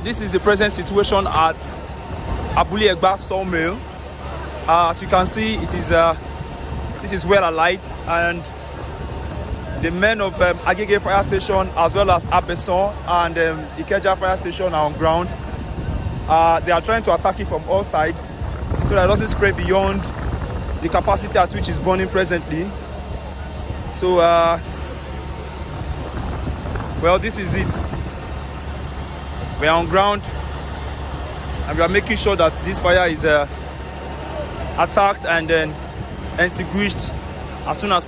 This is the present situation at Abule Egba Sawmill. As you can see, it is this is well alight, and the men of Agege Fire Station as well as Abeson and Ikeja Fire Station are on ground. They are trying to attack it from all sides so that it doesn't spread beyond the capacity at which it's burning presently. So, well, this is it. We are on ground and we are making sure that this fire is attacked and then extinguished as soon as possible.